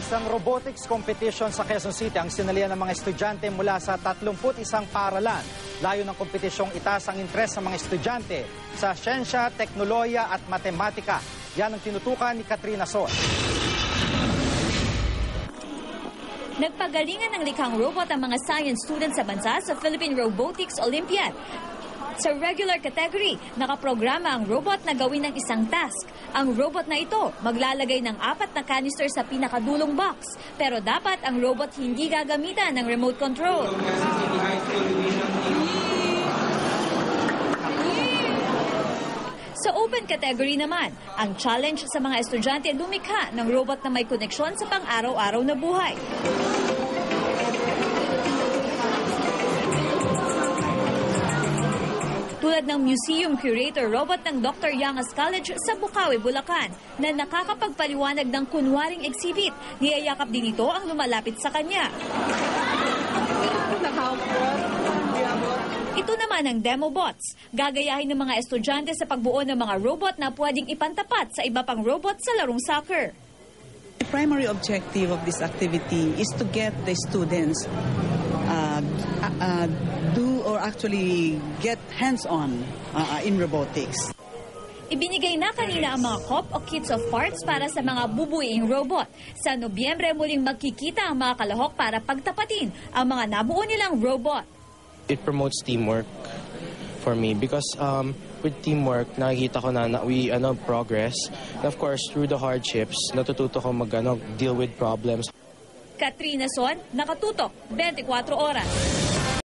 Isang robotics competition sa Quezon City ang sinalihan ng mga estudyante mula sa 31 paaralan. Layo ng kompetisyong itaas ang interes ng mga estudyante sa siyensya, teknolohiya at matematika. Yan ang tinutukan ni Katrina Son. Nagpagalingan ng likhang robot ang mga science students sa bansa sa Philippine Robotics Olympiad. Sa regular category, nakaprograma ang robot na gawin ng isang task. Ang robot na ito maglalagay ng 4 na canister sa pinakadulong box. Pero dapat ang robot hindi gagamitan ng remote control. Sa open category naman, ang challenge sa mga estudyante lumikha ng robot na may koneksyon sa pang-araw-araw na buhay. Tulad ng museum curator robot ng Dr. Yangas College sa Bukawi, Bulacan, na nakakapagpaliwanag ng kunwaring exhibit. Niyayakap din ito ang lumalapit sa kanya. Ito naman ang demo bots. Gagayahin ng mga estudyante sa pagbuo ng mga robot na pwedeng ipantapat sa iba pang robot sa larong soccer. The primary objective of this activity is to get the students do or actually get hands-on in robotics. Ibinigay na kanina ang mga COP o kits of parts para sa mga bubuing robot. Sa Nobyembre muling magkikita ang mga kalahok para pagtapatin ang mga nabuo nilang robot. It promotes teamwork for me because with teamwork, nakikita ko na we progress. And of course, through the hardships, natututo ko deal with problems. Katrina Son, nakatutok, 24 oras.